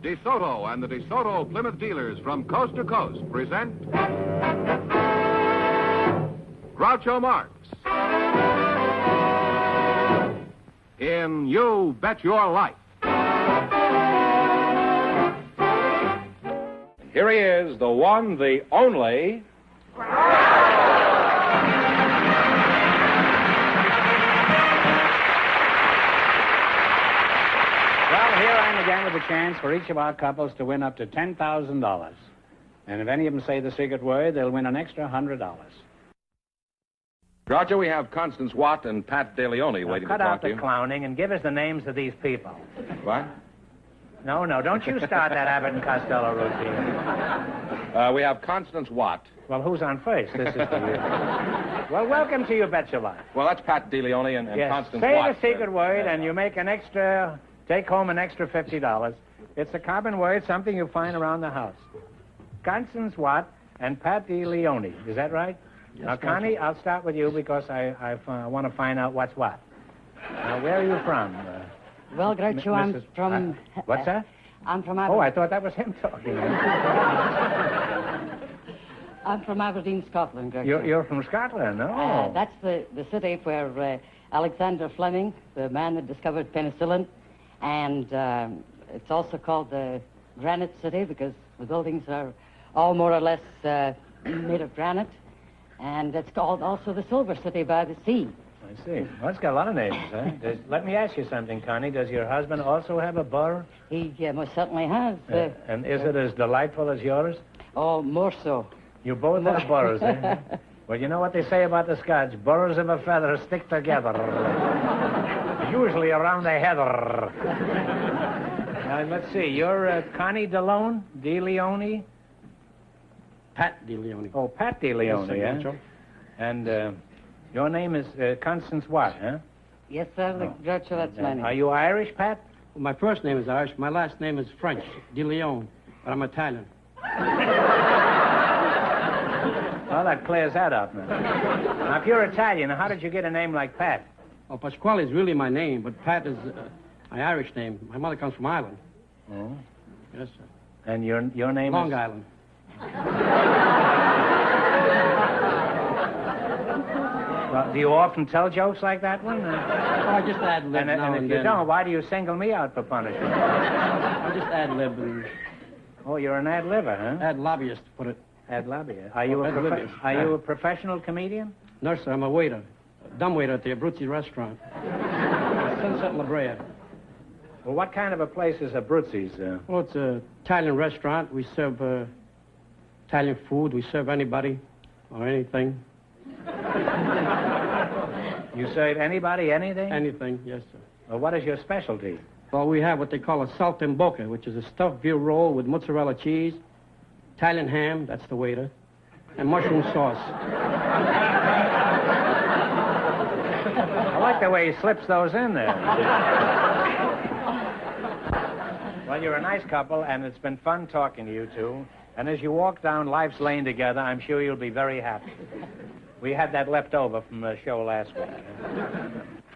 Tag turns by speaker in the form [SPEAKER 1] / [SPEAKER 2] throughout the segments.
[SPEAKER 1] DeSoto and the DeSoto Plymouth dealers from coast to coast present Groucho Marx in You Bet Your Life. Here he is, the one, the only...
[SPEAKER 2] Well, here I am again with a chance for each of our couples to win up to $10,000. And if any of them say the secret word, they'll win an extra $100.
[SPEAKER 1] Groucho, we have Constance Watt and Pat DeLeone waiting to
[SPEAKER 2] Cut
[SPEAKER 1] talk
[SPEAKER 2] out
[SPEAKER 1] to
[SPEAKER 2] the
[SPEAKER 1] you.
[SPEAKER 2] clowning and give us the names of these people.
[SPEAKER 1] What?
[SPEAKER 2] No, don't you start that Abbott and Costello routine.
[SPEAKER 1] We have Constance Watt.
[SPEAKER 2] Well, who's on first? This is for you. Well, welcome to You Bet Your Life.
[SPEAKER 1] Well, that's Pat DeLeone and
[SPEAKER 2] Yes.
[SPEAKER 1] Constance
[SPEAKER 2] Say
[SPEAKER 1] Watt.
[SPEAKER 2] the secret word and you make an extra... Take home an extra $50. It's a common word, something you find around the house. Constance Watt and Pat DeLeone. Is that right?
[SPEAKER 3] Yes,
[SPEAKER 2] now, Connie, I'll start with you because I want to find out what's what. Now, where are you from?
[SPEAKER 3] Well, Groucho, I'm
[SPEAKER 2] Mrs.
[SPEAKER 3] from...
[SPEAKER 2] What's that?
[SPEAKER 3] I'm from
[SPEAKER 2] Oh,
[SPEAKER 3] Aberdeen.
[SPEAKER 2] I thought that was him talking.
[SPEAKER 3] I'm from Aberdeen, Scotland, Groucho.
[SPEAKER 2] You're from Scotland? Oh.
[SPEAKER 3] That's the city where Alexander Fleming, the man that discovered penicillin, and it's also called the Granite City because the buildings are all more or less made of granite. And it's called also the Silver City by the sea.
[SPEAKER 2] I see. Well, it's got a lot of names, huh? Let me ask you something, Connie. Does your husband also have a burr?
[SPEAKER 3] He most certainly has.
[SPEAKER 2] And is it as delightful as yours?
[SPEAKER 3] Oh, more so.
[SPEAKER 2] You both have burrs, eh? Well, you know what they say about the Scotch? Burrs of a feather stick together. Usually around the heather. Let's see. You're Connie DeLone? DeLeone?
[SPEAKER 4] Pat DeLeone.
[SPEAKER 2] Oh, Pat DeLeone,
[SPEAKER 4] Yes,
[SPEAKER 2] yeah?
[SPEAKER 4] sir.
[SPEAKER 2] And your name is Constance Watt, huh?
[SPEAKER 3] Yes, sir, Groucho, that's my name.
[SPEAKER 2] Are you Irish, Pat?
[SPEAKER 4] Well, my first name is Irish. My last name is French, DeLeone, but I'm Italian.
[SPEAKER 2] Well, that clears that up, man. Now, if you're Italian, how did you get a name like Pat?
[SPEAKER 4] Well, Pasquale is really my name, but Pat is my Irish name. My mother comes from Ireland.
[SPEAKER 2] Oh.
[SPEAKER 4] Yes, sir.
[SPEAKER 2] And your name
[SPEAKER 4] Long
[SPEAKER 2] is...
[SPEAKER 4] Island.
[SPEAKER 2] Well, do you often tell jokes like that one?
[SPEAKER 4] Oh, I just ad-lib now
[SPEAKER 2] and
[SPEAKER 4] and
[SPEAKER 2] if you
[SPEAKER 4] then.
[SPEAKER 2] don't, why do you single me out for punishment?
[SPEAKER 4] I just ad-lib and
[SPEAKER 2] Oh, you're an ad-libber, huh?
[SPEAKER 4] ad-lobbyist, to put it.
[SPEAKER 2] Ad-libber. Are you
[SPEAKER 4] Ad-libber.
[SPEAKER 2] are you a professional comedian?
[SPEAKER 4] No, sir, I'm a waiter. A dumb waiter at the Abruzzi restaurant. Sunset La Brea.
[SPEAKER 2] Well, what kind of a place is Abruzzi's?
[SPEAKER 4] Well, it's an Italian restaurant. We serve Italian food. We serve anybody or anything.
[SPEAKER 2] You serve anybody anything?
[SPEAKER 4] Anything, yes, sir.
[SPEAKER 2] Well, what is your specialty?
[SPEAKER 4] Well, we have what they call a saltimbocca, which is a stuffed veal roll with mozzarella cheese, Italian ham, that's the waiter, and mushroom sauce.
[SPEAKER 2] I like the way he slips those in there. Well, you're a nice couple, and it's been fun talking to you two. And as you walk down life's lane together, I'm sure you'll be very happy. We had that left over from the show last week.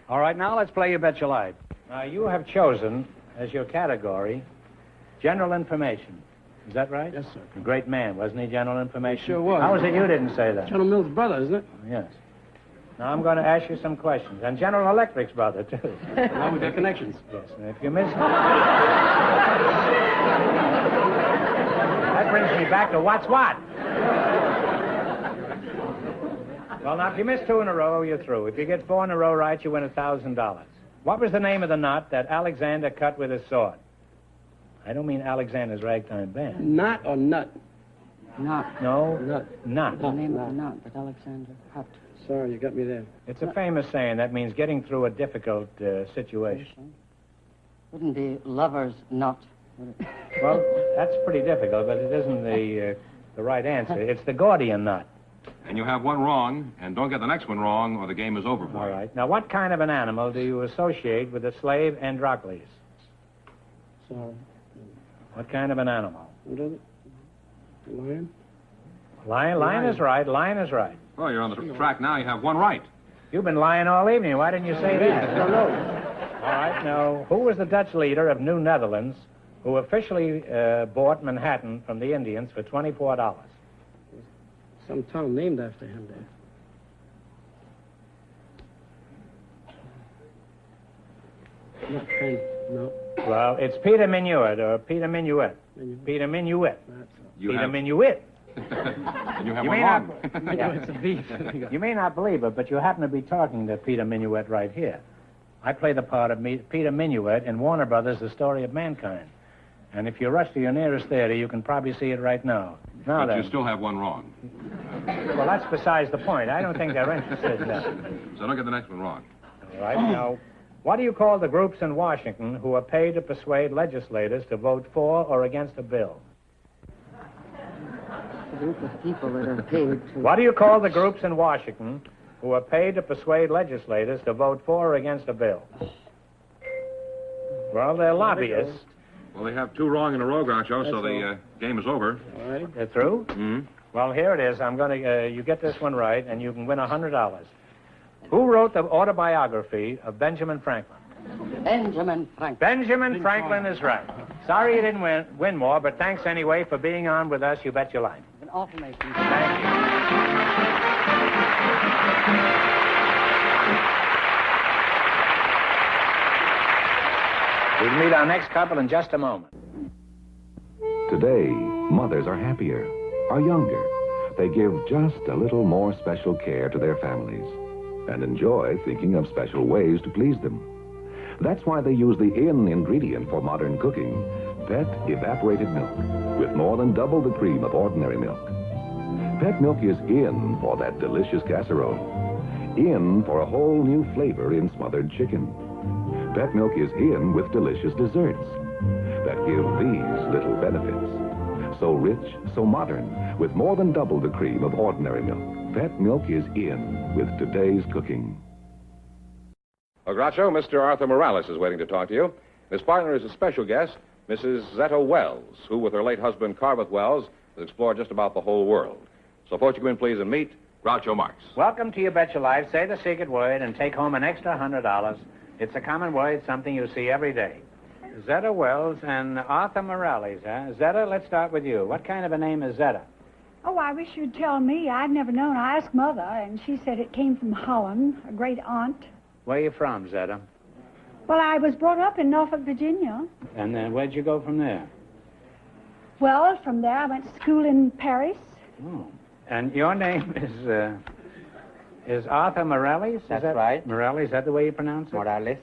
[SPEAKER 2] All right, now let's play You Bet Your Life. Now, you have chosen as your category general information. Is that right?
[SPEAKER 4] Yes, sir.
[SPEAKER 2] A great man, wasn't he, general information?
[SPEAKER 4] He sure was.
[SPEAKER 2] How was it you didn't say that?
[SPEAKER 4] General Mills' brother, isn't it?
[SPEAKER 2] Yes. Now, I'm going to ask you some questions. And General Electric's brother, too.
[SPEAKER 4] Well, we got connections.
[SPEAKER 2] Yes, and if you miss... That brings me back to what's what. Well, now, if you miss two in a row, you're through. If you get four in a row right, you win $1,000. What was the name of the knot that Alexander cut with his sword? I don't mean Alexander's ragtime band.
[SPEAKER 4] Knot or nut?
[SPEAKER 3] Not.
[SPEAKER 2] No,
[SPEAKER 4] Nut.
[SPEAKER 2] knot.
[SPEAKER 3] The name of the knot that Alexander cut.
[SPEAKER 4] Sorry, you got me there.
[SPEAKER 2] It's a famous saying that means getting through a difficult situation.
[SPEAKER 3] Wouldn't be lover's knot, would it?
[SPEAKER 2] Well, that's pretty difficult, but it isn't the right answer. It's the Gordian knot.
[SPEAKER 1] And you have one wrong, and don't get the next one wrong, or the game is over for
[SPEAKER 2] All
[SPEAKER 1] you.
[SPEAKER 2] right. Now, what kind of an animal do you associate with the slave Androcles?
[SPEAKER 4] Sorry.
[SPEAKER 2] What kind of an animal?
[SPEAKER 4] What is it? Lion?
[SPEAKER 2] Lion is right. Lion is right.
[SPEAKER 1] Well, you're on the track now. You have one right.
[SPEAKER 2] You've been lying all evening. Why didn't you say that?
[SPEAKER 4] I don't know.
[SPEAKER 2] All right. Now, who was the Dutch leader of New Netherlands who officially bought Manhattan from the Indians for $24.
[SPEAKER 4] Some town named after him there. Not Penn, no.
[SPEAKER 2] Well, it's Peter Minuit, or Peter Minuet. Peter Minuit. Peter Minuit.
[SPEAKER 1] And you have
[SPEAKER 2] You
[SPEAKER 1] one
[SPEAKER 2] may
[SPEAKER 1] wrong.
[SPEAKER 2] Yeah.
[SPEAKER 4] It's a beef.
[SPEAKER 2] You may not believe it, but you happen to be talking to Peter Minuet right here. I play the part of Peter Minuet in Warner Brothers' The Story of Mankind. And if you rush to your nearest theater, you can probably see it right now. Now
[SPEAKER 1] But
[SPEAKER 2] then.
[SPEAKER 1] you still have one wrong.
[SPEAKER 2] Well, that's besides the point. I don't think they're interested in that.
[SPEAKER 1] So don't get the next one wrong.
[SPEAKER 2] All right, now, what do you call the groups in Washington who are paid to persuade legislators to vote for or against a bill?
[SPEAKER 3] A group of people that are paid to...
[SPEAKER 2] What do you call the groups in Washington who are paid to persuade legislators to vote for or against a bill? Well, they're lobbyists.
[SPEAKER 1] Well, they have two wrong in a row, Groucho, so the game is over.
[SPEAKER 4] All right.
[SPEAKER 2] They're through?
[SPEAKER 1] Mm-hmm.
[SPEAKER 2] Well, here it is. I'm going to, you get this one right, and you can win $100. Who wrote the autobiography of Benjamin Franklin?
[SPEAKER 3] Benjamin Franklin.
[SPEAKER 2] Benjamin Franklin is right. Sorry you didn't win more, but thanks anyway for being on with us. You bet your life.
[SPEAKER 3] An alternation.
[SPEAKER 2] Thank you. We'll meet our next couple in just a moment.
[SPEAKER 5] Today, mothers are happier, are younger. They give just a little more special care to their families and enjoy thinking of special ways to please them. That's why they use the in ingredient for modern cooking, Pet evaporated milk, with more than double the cream of ordinary milk. Pet milk is in for that delicious casserole, in for a whole new flavor in smothered chicken. Pet milk is in with delicious desserts that give these little benefits. So rich, so modern, with more than double the cream of ordinary milk. Pet milk is in with today's cooking.
[SPEAKER 1] Well, Groucho, Mr. Arthur Morales is waiting to talk to you. His partner is a special guest, Mrs. Zetta Wells, who, with her late husband, Carveth Wells, has explored just about the whole world. So, won't you come in, please, and meet Groucho Marx.
[SPEAKER 2] Welcome to You Bet Your Life. Say the secret word and take home an extra $100. It's a common word, something you see every day. Zetta Wells and Arthur Morales, huh? Zetta, let's start with you. What kind of a name is Zetta?
[SPEAKER 6] Oh, I wish you'd tell me. I'd never known. I asked Mother, and she said it came from Holland, a great aunt.
[SPEAKER 2] Where are you from, Zetta?
[SPEAKER 6] Well, I was brought up in Norfolk, Virginia.
[SPEAKER 2] And then where'd you go from there?
[SPEAKER 6] Well, from there I went to school in Paris.
[SPEAKER 2] Oh. And your name is Arthur Morales?
[SPEAKER 7] That's right.
[SPEAKER 2] Morales, is that the way you pronounce it?
[SPEAKER 7] Morales.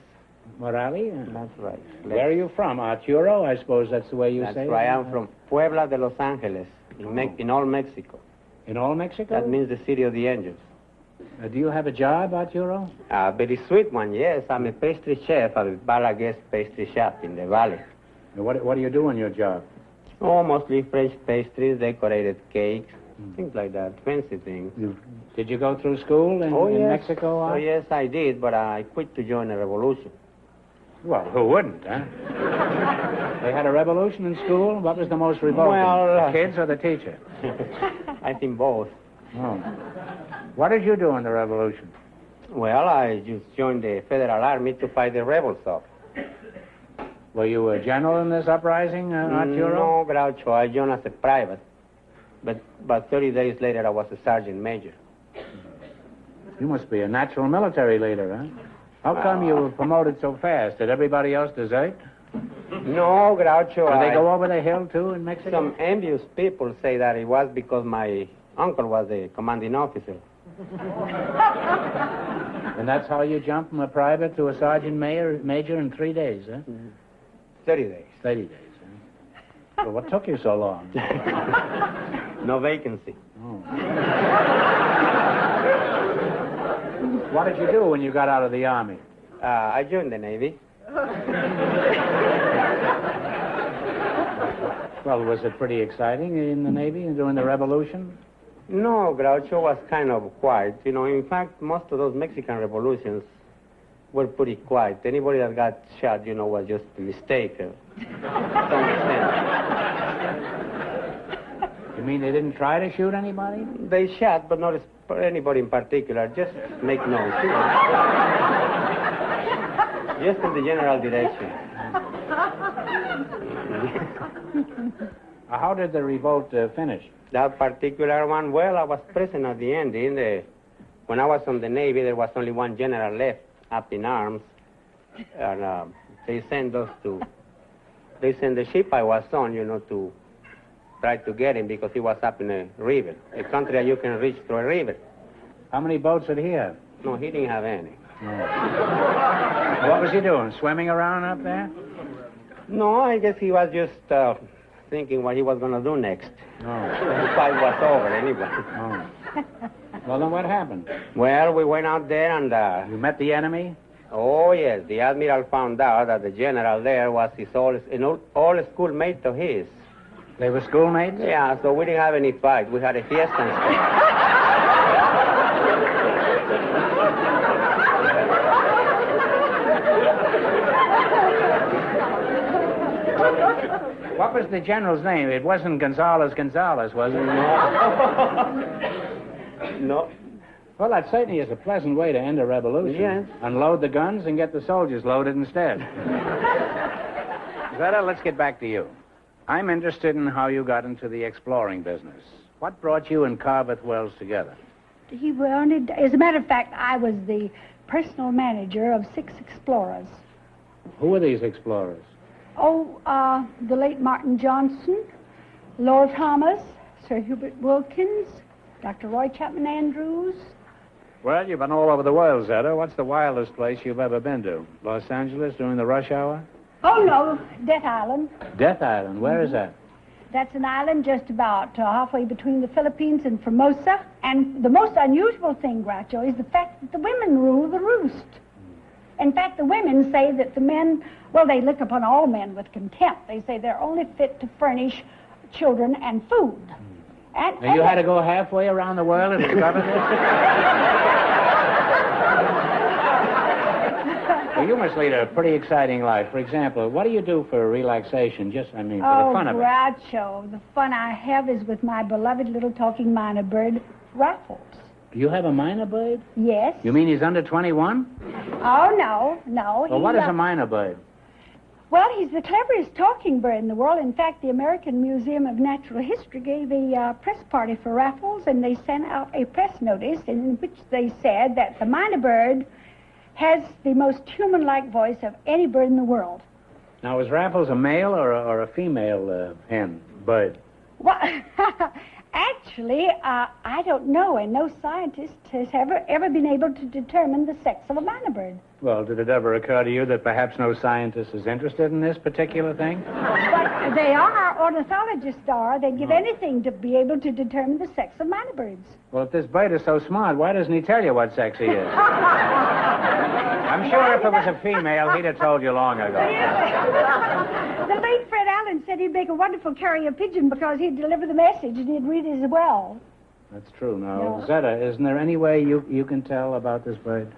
[SPEAKER 2] Morales?
[SPEAKER 7] That's right.
[SPEAKER 2] Where are you from? Arturo, I suppose that's the way you
[SPEAKER 7] That's
[SPEAKER 2] say it?
[SPEAKER 7] right. I'm from Puebla de Los Angeles, in all Mexico.
[SPEAKER 2] In all Mexico?
[SPEAKER 7] That means the city of the angels.
[SPEAKER 2] Do you have a job, Arturo?
[SPEAKER 7] A very sweet one, yes. I'm a pastry chef at the Balaguer's pastry shop in the valley.
[SPEAKER 2] What do you do in your job?
[SPEAKER 7] Oh, mostly French pastries, decorated cakes, things like that, fancy things.
[SPEAKER 2] Did you go through school in
[SPEAKER 7] yes.
[SPEAKER 2] Mexico?
[SPEAKER 7] Oh, yes, I did, but I quit to join the revolution.
[SPEAKER 2] Well, who wouldn't, huh? They had a revolution in school? What was the most revolting?
[SPEAKER 7] Well,
[SPEAKER 2] the kids or the teacher?
[SPEAKER 7] I think both.
[SPEAKER 2] Oh. What did you do in the revolution?
[SPEAKER 7] Well, I just joined the Federal Army to fight the rebels off.
[SPEAKER 2] Were you a general in this uprising, Arturo?
[SPEAKER 7] No, Groucho. I joined as a private. But about 30 days later, I was a sergeant major.
[SPEAKER 2] You must be a natural military leader, huh? How come you were promoted so fast? Did everybody else desert?
[SPEAKER 7] No, Groucho.
[SPEAKER 2] Did they go over the hill, too, in Mexico?
[SPEAKER 7] Some envious people say that it was because my uncle was the commanding officer.
[SPEAKER 2] And that's how you jumped from a private to a sergeant major in 3 days, huh?
[SPEAKER 7] 30 days.
[SPEAKER 2] 30 days, huh? Well, what took you so long?
[SPEAKER 7] No vacancy.
[SPEAKER 2] Oh. What did you do when you got out of the Army?
[SPEAKER 7] I joined the Navy.
[SPEAKER 2] Well, was it pretty exciting in the Navy and during the Revolution?
[SPEAKER 7] No, Groucho was kind of quiet. You know, in fact, most of those Mexican revolutions were pretty quiet. Anybody that got shot, you know, was just a mistake. To some extent.
[SPEAKER 2] You mean they didn't try to shoot anybody?
[SPEAKER 7] They shot, but not anybody in particular. Just make notes. You know. Just in the general direction.
[SPEAKER 2] How did the revolt finish?
[SPEAKER 7] That particular one, well, I was present at the end. When I was on the Navy, there was only one general left up in arms. And they sent the ship I was on, to try to get him because he was up in a river, a country that you can reach through a river.
[SPEAKER 2] How many boats did he have?
[SPEAKER 7] No, he didn't have any.
[SPEAKER 2] No. What was he doing? Swimming around up there?
[SPEAKER 7] No, I guess he was just thinking what he was going to do next.
[SPEAKER 2] Oh.
[SPEAKER 7] The fight was over anyway.
[SPEAKER 2] Oh. Well, then what happened?
[SPEAKER 7] Well, we went out there and...
[SPEAKER 2] You met the enemy?
[SPEAKER 7] Oh, yes. The admiral found out that the general there was an old schoolmate of his.
[SPEAKER 2] They were schoolmates?
[SPEAKER 7] Yeah, so we didn't have any fight. We had a fiesta instead.
[SPEAKER 2] What was the general's name? It wasn't Gonzales, was it?
[SPEAKER 7] No.
[SPEAKER 2] Well, that certainly is a pleasant way to end a revolution.
[SPEAKER 7] Yes.
[SPEAKER 2] Unload the guns and get the soldiers loaded instead. Zeta, let's get back to you. I'm interested in how you got into the exploring business. What brought you and Carveth Wells together?
[SPEAKER 6] He wanted, as a matter of fact, I was the personal manager of 6 explorers.
[SPEAKER 2] Who were these explorers?
[SPEAKER 6] Oh, the late Martin Johnson, Lord Thomas, Sir Hubert Wilkins, Dr. Roy Chapman Andrews.
[SPEAKER 2] Well, you've been all over the world, Zeta. What's the wildest place you've ever been to? Los Angeles during the rush hour?
[SPEAKER 6] Oh, no, Death Island.
[SPEAKER 2] Death Island. Where is that?
[SPEAKER 6] That's an island just about halfway between the Philippines and Formosa. And the most unusual thing, Groucho, is the fact that the women rule the roost. In fact, the women say that the men, well, they look upon all men with contempt. They say they're only fit to furnish children and food. And
[SPEAKER 2] you had to go halfway around the world to discover this? Well, you must lead a pretty exciting life. For example, what do you do for relaxation? For the fun of it.
[SPEAKER 6] Oh, Groucho, the fun I have is with my beloved little talking minor bird, Raffles.
[SPEAKER 2] You have a minor bird?
[SPEAKER 6] Yes.
[SPEAKER 2] You mean he's under 21?
[SPEAKER 6] Oh, no.
[SPEAKER 2] Well, what is a minor bird?
[SPEAKER 6] Well, he's the cleverest talking bird in the world. In fact, the American Museum of Natural History gave a press party for Raffles, and they sent out a press notice in which they said that the minor bird has the most human-like voice of any bird in the world.
[SPEAKER 2] Now, is Raffles a male or a female bird?
[SPEAKER 6] Well, actually, I don't know, and no scientist has ever been able to determine the sex of a minor bird.
[SPEAKER 2] Well, did it ever occur to you that perhaps no scientist is interested in this particular thing?
[SPEAKER 6] But they are, ornithologists are. They'd give anything to be able to determine the sex of minor birds.
[SPEAKER 2] Well, if this bird is so smart, why doesn't he tell you what sex he is? I'm sure if it was a female, he'd have told you long ago.
[SPEAKER 6] The late Fred Allen said he'd make a wonderful carrier pigeon because he'd deliver the message and he'd read it as well.
[SPEAKER 2] That's true. Now, Zeta, isn't there any way you can tell about this bird?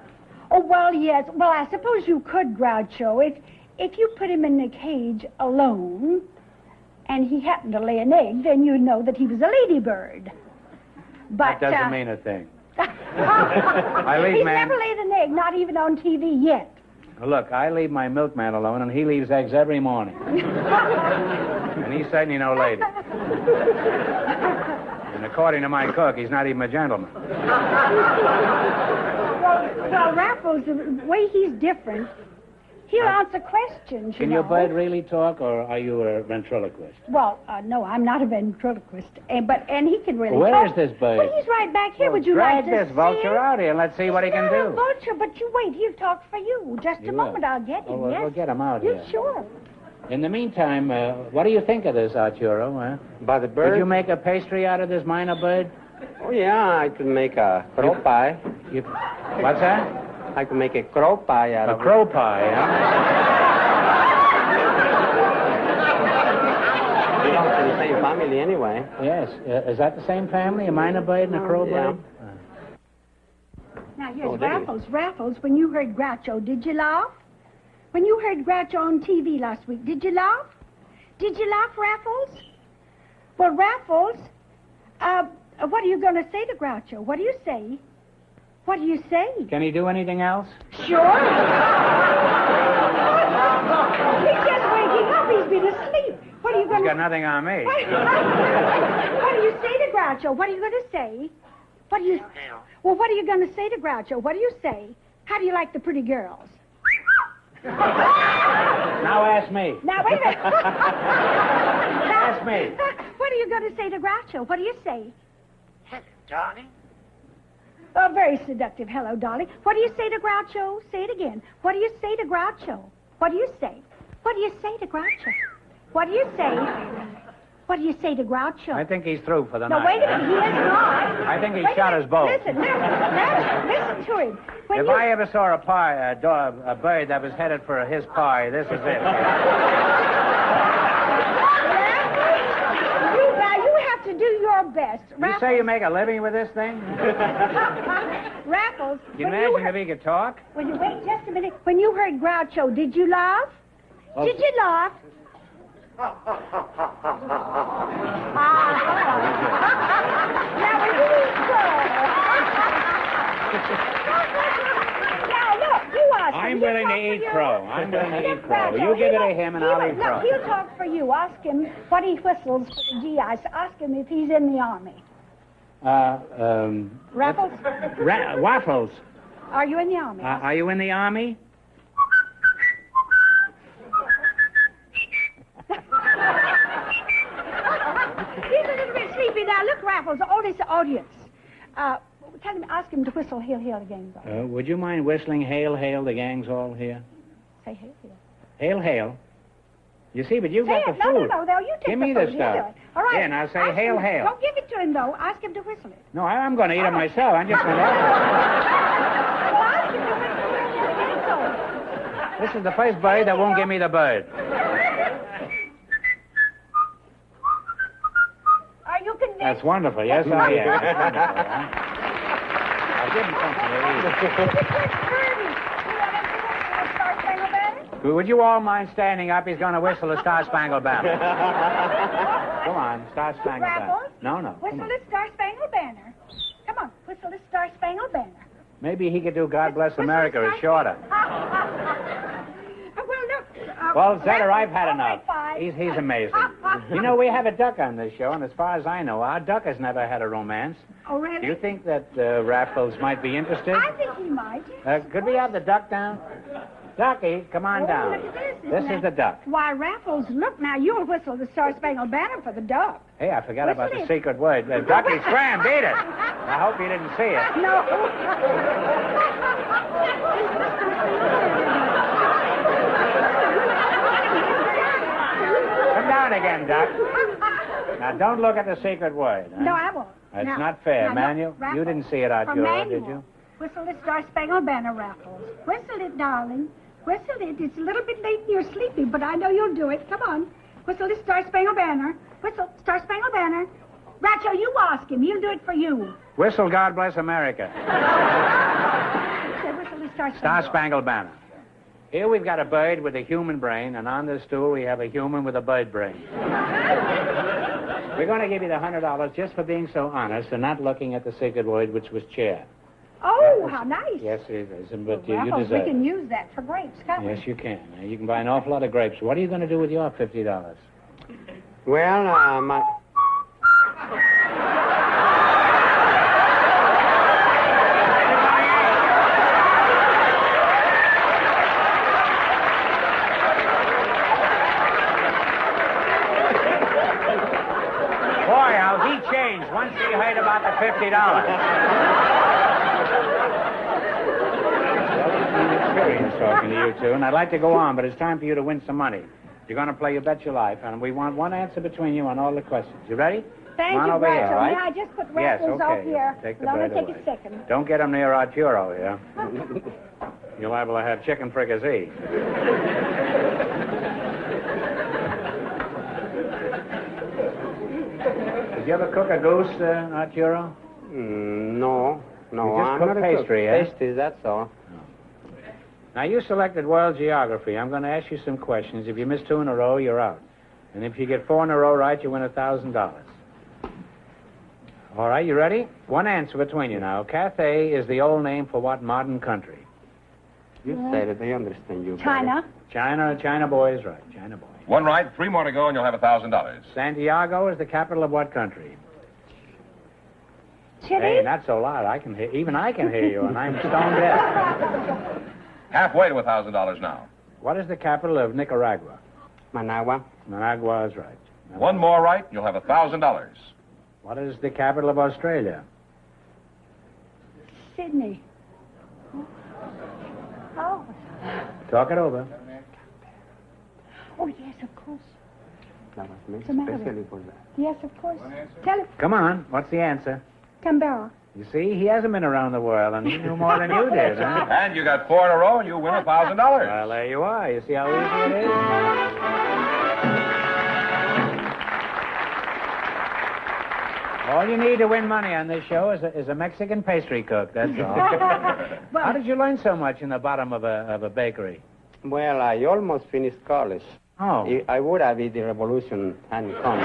[SPEAKER 6] Oh, well, yes. Well, I suppose you could, Groucho. If you put him in a cage alone and he happened to lay an egg, then you'd know that he was a ladybird. But,
[SPEAKER 2] that doesn't mean a thing.
[SPEAKER 6] He's never laid an egg, not even on TV yet.
[SPEAKER 2] Look, I leave my milkman alone, and he leaves eggs every morning. And he's certainly no lady. And according to my cook, he's not even a gentleman.
[SPEAKER 6] Well, Raffles, the way he's different, he'll answer questions,
[SPEAKER 2] Can your bird really talk, or are you a ventriloquist?
[SPEAKER 6] Well, no, I'm not a ventriloquist. And he can really
[SPEAKER 2] Where
[SPEAKER 6] talk.
[SPEAKER 2] is this bird?
[SPEAKER 6] Well, he's right back here. Would you like to
[SPEAKER 2] drag this vulture
[SPEAKER 6] him?
[SPEAKER 2] out here and let's see what he can do.
[SPEAKER 6] He's not a vulture, but you wait. He'll talk for you. Just a moment, I'll get him,
[SPEAKER 2] Well,
[SPEAKER 6] yes?
[SPEAKER 2] we'll get him out
[SPEAKER 6] You
[SPEAKER 2] here.
[SPEAKER 6] sure?
[SPEAKER 2] In the meantime, what do you think of this, Arturo?
[SPEAKER 7] By the bird?
[SPEAKER 2] Could you make a pastry out of this minor bird?
[SPEAKER 7] Oh, yeah, I could make a crow pie.
[SPEAKER 2] What's that?
[SPEAKER 7] I could make a crow pie out of
[SPEAKER 2] A crow pie, huh?
[SPEAKER 7] Belongs to the same family anyway.
[SPEAKER 2] Yes. Is that the same family, a minor bird and a crow bird?
[SPEAKER 6] Now, here's Raffles. Raffles, when you heard Groucho, did you laugh? When you heard Groucho on TV last week, did you laugh? Did you laugh, Raffles? Well, Raffles, what are you going to say to Groucho? What do you say? What do you say?
[SPEAKER 2] Can he do anything else?
[SPEAKER 6] Sure. He's just waking up. He's been asleep. What are you going
[SPEAKER 2] He's
[SPEAKER 6] to...
[SPEAKER 2] got nothing on me.
[SPEAKER 6] What do you say to Groucho? What are you going to say? What do you... Well, what are you going to say to Groucho? What do you say? How do you like the pretty girls?
[SPEAKER 2] Now ask me.
[SPEAKER 6] Now, wait a minute.
[SPEAKER 2] Ask me.
[SPEAKER 6] What are you going to say to Groucho? What do you say?
[SPEAKER 8] Hello, darling.
[SPEAKER 6] Oh, very seductive. Hello, darling. What do you say to Groucho? Say it again. What do you say to Groucho? What do you say? What do you say to Groucho? What do you say? What do you say to Groucho?
[SPEAKER 2] I think he's through for the
[SPEAKER 6] No,
[SPEAKER 2] night.
[SPEAKER 6] wait a minute. He is not.
[SPEAKER 2] I think he
[SPEAKER 6] Wait a
[SPEAKER 2] shot
[SPEAKER 6] minute.
[SPEAKER 2] his bow.
[SPEAKER 6] Listen to him. When
[SPEAKER 2] If
[SPEAKER 6] you...
[SPEAKER 2] I ever saw a bird that was headed for his pie, this is it.
[SPEAKER 6] Now, you have to do your best.
[SPEAKER 2] You say you make a living with this thing?
[SPEAKER 6] Raffles.
[SPEAKER 2] Can you imagine if he could talk?
[SPEAKER 6] When you wait just a minute. When you heard Groucho, did you laugh?
[SPEAKER 2] Oh.
[SPEAKER 6] Did you laugh? Now, when you Now, look, you ask him.
[SPEAKER 2] I'm
[SPEAKER 6] He'll
[SPEAKER 2] willing to
[SPEAKER 6] talk for
[SPEAKER 2] eat
[SPEAKER 6] you.
[SPEAKER 2] crow. I'm willing to eat crow.
[SPEAKER 6] Groucho,
[SPEAKER 2] You give it
[SPEAKER 6] he
[SPEAKER 2] to
[SPEAKER 6] will-
[SPEAKER 2] him and
[SPEAKER 6] he
[SPEAKER 2] I'll
[SPEAKER 6] will-
[SPEAKER 2] eat crow.
[SPEAKER 6] Look, he'll talk for you. Ask him what he whistles for the GIs. Ask him if he's in the Army. Raffles,
[SPEAKER 2] Waffles.
[SPEAKER 6] are you in the Army?
[SPEAKER 2] Are you in the Army?
[SPEAKER 6] He's a little bit sleepy now. Look, Raffles, all this audience. Tell him, ask him to whistle Hail, Hail, the Gang's All.
[SPEAKER 2] Would you mind whistling Hail, Hail, the gang's all here?
[SPEAKER 6] Say Hail, Hail.
[SPEAKER 2] Hail, Hail. You see, but you've
[SPEAKER 6] Say
[SPEAKER 2] got
[SPEAKER 6] it.
[SPEAKER 2] the food.
[SPEAKER 6] No, you take
[SPEAKER 2] Give
[SPEAKER 6] the
[SPEAKER 2] me
[SPEAKER 6] food.
[SPEAKER 2] the
[SPEAKER 6] You
[SPEAKER 2] stuff.
[SPEAKER 6] do it. All right.
[SPEAKER 2] Yeah, now say
[SPEAKER 6] Ask
[SPEAKER 2] Hail,
[SPEAKER 6] him.
[SPEAKER 2] Hail.
[SPEAKER 6] Don't give it to him, though. Ask him to whistle it.
[SPEAKER 2] No, I'm going to eat it myself. I'm just going to
[SPEAKER 6] Well, ask him to whistle Hail, Hail, the Gang's All.
[SPEAKER 2] This is the first bird that won't give me the bird.
[SPEAKER 6] Are you convinced?
[SPEAKER 2] That's wonderful. Yes, I am. That's wonderful, huh? I'll give him something to eat. Would you all mind standing up? He's going to whistle the Star Spangled Banner. Come on, Star Spangled Banner.
[SPEAKER 6] Raffles?
[SPEAKER 2] No, come
[SPEAKER 6] Whistle
[SPEAKER 2] on.
[SPEAKER 6] the Star Spangled Banner. Come on, whistle the Star Spangled Banner.
[SPEAKER 2] Maybe he could do God Bless
[SPEAKER 6] Whistle
[SPEAKER 2] America.
[SPEAKER 6] the
[SPEAKER 2] It's
[SPEAKER 6] Star-
[SPEAKER 2] shorter.
[SPEAKER 6] Well, look.
[SPEAKER 2] Well, Zetter,
[SPEAKER 6] Raffles,
[SPEAKER 2] I've had
[SPEAKER 6] all
[SPEAKER 2] enough.
[SPEAKER 6] right, fine.
[SPEAKER 2] He's amazing. You know, we have a duck on this show, and as far as I know, our duck has never had a romance.
[SPEAKER 6] Oh, really?
[SPEAKER 2] Do you think that Raffles might be interested?
[SPEAKER 6] I think he might.
[SPEAKER 2] Could we have the duck down? Ducky, come on
[SPEAKER 6] Oh,
[SPEAKER 2] down.
[SPEAKER 6] look at this.
[SPEAKER 2] This
[SPEAKER 6] Isn't
[SPEAKER 2] is the duck.
[SPEAKER 6] Why, Raffles, look now, you'll whistle the Star Spangled Banner for the duck.
[SPEAKER 2] Hey, I forgot about
[SPEAKER 6] Whistle
[SPEAKER 2] the
[SPEAKER 6] it.
[SPEAKER 2] secret word. Ducky, scram, beat it. I hope you didn't see it.
[SPEAKER 6] No.
[SPEAKER 2] Come down again, duck. Now, don't look at the secret word. Huh?
[SPEAKER 6] No, I won't.
[SPEAKER 2] That's
[SPEAKER 6] Now-
[SPEAKER 2] not fair,
[SPEAKER 6] now,
[SPEAKER 2] Manuel.
[SPEAKER 6] look, Raffles,
[SPEAKER 2] You didn't see it,
[SPEAKER 6] for
[SPEAKER 2] Arturo,
[SPEAKER 6] Manuel,
[SPEAKER 2] did you?
[SPEAKER 6] Whistle the Star Spangled Banner, Raffles. Whistle it, darling. Whistle it. It's a little bit late and you're sleepy, but I know you'll do it. Come on. Whistle the Star Spangled Banner. Whistle Star Spangled Banner. Racho, you ask him. He'll do it for you.
[SPEAKER 2] Whistle God Bless America.
[SPEAKER 6] Say, whistle the Star
[SPEAKER 2] Star
[SPEAKER 6] Spangled.
[SPEAKER 2] Spangled Banner. Here we've got a bird with a human brain, and on this stool we have a human with a bird brain. We're going to give you the $100 just for being so honest and not looking at the secret word, which was chair.
[SPEAKER 6] Oh, how nice.
[SPEAKER 2] Yes, it is, but you
[SPEAKER 6] Raffles,
[SPEAKER 2] deserve
[SPEAKER 6] we
[SPEAKER 2] it.
[SPEAKER 6] can use that for grapes, can't we?
[SPEAKER 2] Yes, you can. You can buy an awful lot of grapes. What are you going to do with your $50?
[SPEAKER 7] Well, my...
[SPEAKER 2] Boy, how he changed once he heard about the $50. Experience talking to you two, and I'd like to go on, but it's time for you to win some money. You're going to play You Bet Your Life, and we want one answer between you on all the questions. You ready?
[SPEAKER 6] Thank
[SPEAKER 2] Come on
[SPEAKER 6] you,
[SPEAKER 2] over here,
[SPEAKER 6] Racho.
[SPEAKER 2] all right?
[SPEAKER 6] May I just put
[SPEAKER 2] Yes,
[SPEAKER 6] Raffles
[SPEAKER 2] okay.
[SPEAKER 6] off here?
[SPEAKER 2] Take the
[SPEAKER 6] Let me
[SPEAKER 2] bird
[SPEAKER 6] take
[SPEAKER 2] away.
[SPEAKER 6] a second.
[SPEAKER 2] Don't get him near Arturo here. You're liable to have chicken fricassee. Did you ever cook a goose, Arturo?
[SPEAKER 7] No.
[SPEAKER 2] You
[SPEAKER 7] No,
[SPEAKER 2] just
[SPEAKER 7] I'm
[SPEAKER 2] cook
[SPEAKER 7] not a
[SPEAKER 2] pastry,
[SPEAKER 7] cook.
[SPEAKER 2] eh?
[SPEAKER 7] Pastries, that's all.
[SPEAKER 2] Now, you selected world geography. I'm going to ask you some questions. If you miss 2 in a row, you're out. And if you get 4 in a row right, you win $1,000. All right, you ready? One answer between you now. Cathay is the old name for what modern country?
[SPEAKER 7] You said it. I understand you.
[SPEAKER 6] China.
[SPEAKER 2] China boy is right. China boy.
[SPEAKER 1] One right, three more to go, and you'll have $1,000.
[SPEAKER 2] Santiago is the capital of what country?
[SPEAKER 6] Chile?
[SPEAKER 2] Hey, not so loud. Even I can hear you, and I'm stone deaf.
[SPEAKER 1] Halfway to $1,000 now.
[SPEAKER 2] What is the capital of Nicaragua?
[SPEAKER 7] Managua.
[SPEAKER 2] Managua is right.
[SPEAKER 1] One more right, and you'll have $1,000.
[SPEAKER 2] What is the capital of Australia?
[SPEAKER 6] Sydney. Oh.
[SPEAKER 2] Talk it over.
[SPEAKER 6] Oh, yes, of course.
[SPEAKER 7] That was made
[SPEAKER 6] What's the matter?
[SPEAKER 7] especially for that.
[SPEAKER 6] Yes, of course. Tell it.
[SPEAKER 2] Come on. What's the answer?
[SPEAKER 6] Canberra.
[SPEAKER 2] You see, he hasn't been around the world, and he knew more than you did, huh?
[SPEAKER 1] And you got four in a row, and you win $1,000.
[SPEAKER 2] Well, there you are. You see how easy it is? All you need to win money on this show is a Mexican pastry cook, that's all. How did you learn so much in the bottom of a bakery?
[SPEAKER 7] Well, I almost finished college.
[SPEAKER 2] Oh.
[SPEAKER 7] I would have if the revolution hadn't come.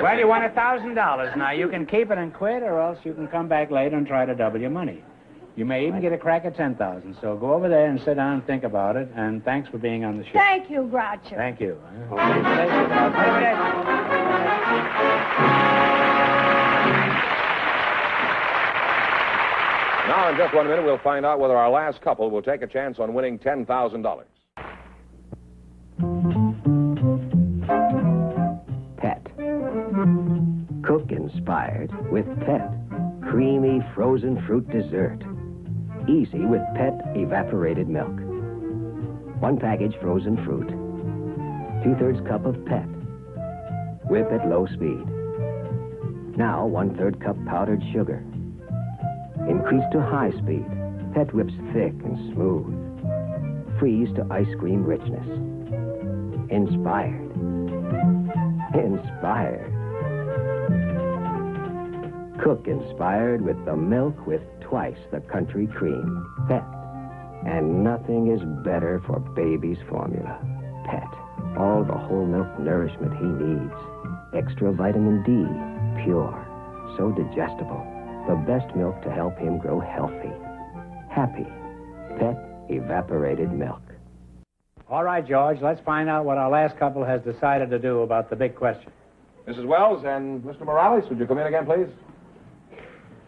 [SPEAKER 2] Well, you won $1,000. Now, you can keep it and quit, or else you can come back later and try to double your money. You may even get a crack at $10,000. So go over there and sit down and think about it, and thanks for being on the show.
[SPEAKER 6] Thank you, Groucho.
[SPEAKER 2] Thank you.
[SPEAKER 1] Now, in just 1 minute, we'll find out whether our last couple will take a chance on winning $10,000.
[SPEAKER 9] Pet. Cook inspired with Pet. Creamy frozen fruit dessert. Easy with Pet evaporated milk. 1 package frozen fruit. 2/3 cup of Pet. Whip at low speed. Now 1/3 cup powdered sugar. Increase to high speed. Pet whips thick and smooth. Freeze to ice cream richness. Inspired. Inspired. Cook inspired with the milk with twice the country cream. Pet. And nothing is better for baby's formula. Pet. All the whole milk nourishment he needs. Extra vitamin D. Pure. So digestible. The best milk to help him grow healthy. Happy. Pet evaporated milk.
[SPEAKER 2] All right, George, let's find out what our last couple has decided to do about the big question.
[SPEAKER 1] Mrs. Wells and Mr. Morales, would you come in again, please?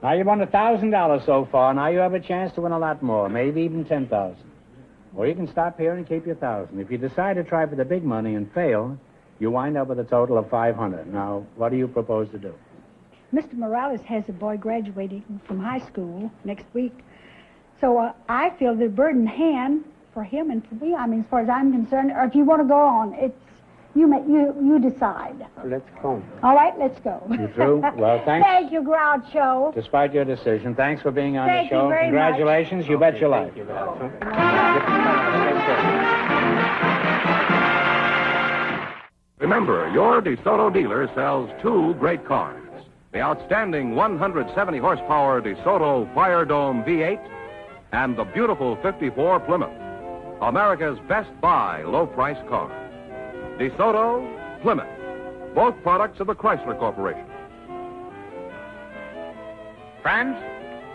[SPEAKER 2] Now, you've won $1,000 so far. Now you have a chance to win a lot more, maybe even $10,000. Or you can stop here and keep your $1,000. If you decide to try for the big money and fail, you wind up with a total of $500. Now, what do you propose to do?
[SPEAKER 6] Mr. Morales has a boy graduating from high school next week. So I feel the burden in hand for him and for me. I mean, as far as I'm concerned, or if you want to go on, it's you decide.
[SPEAKER 7] Let's go.
[SPEAKER 6] All right, let's go.
[SPEAKER 2] You through? Well, thanks.
[SPEAKER 6] Thank you, Groucho.
[SPEAKER 2] Despite your decision, thanks for being on
[SPEAKER 6] Thank
[SPEAKER 2] the show.
[SPEAKER 6] you very
[SPEAKER 2] Congratulations,
[SPEAKER 6] much.
[SPEAKER 2] you bet your life.
[SPEAKER 5] Remember, your DeSoto dealer sells 2 great cars. The outstanding 170 horsepower DeSoto Fire Dome V8 and the beautiful 54 Plymouth. America's best buy low-price car. DeSoto, Plymouth. Both products of the Chrysler Corporation.
[SPEAKER 2] Friends,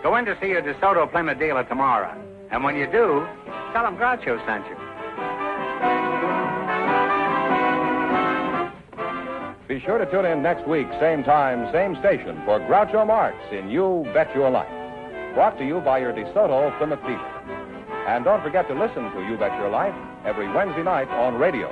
[SPEAKER 2] go in to see your DeSoto Plymouth dealer tomorrow. And when you do, tell him Groucho sent you.
[SPEAKER 1] Be sure to tune in next week, same time, same station, for Groucho Marx in You Bet Your Life. Brought to you by your DeSoto Plymouth dealer. And don't forget to listen to You Bet Your Life every Wednesday night on radio.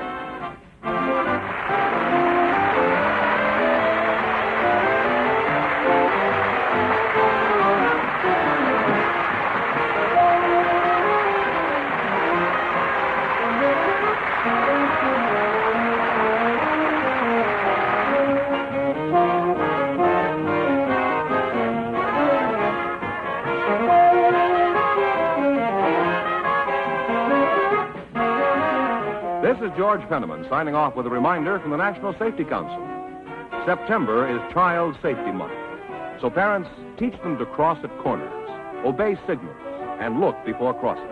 [SPEAKER 1] This is George Penniman signing off with a reminder from the National Safety Council. September is Child Safety Month. So parents, teach them to cross at corners, obey signals, and look before crossing.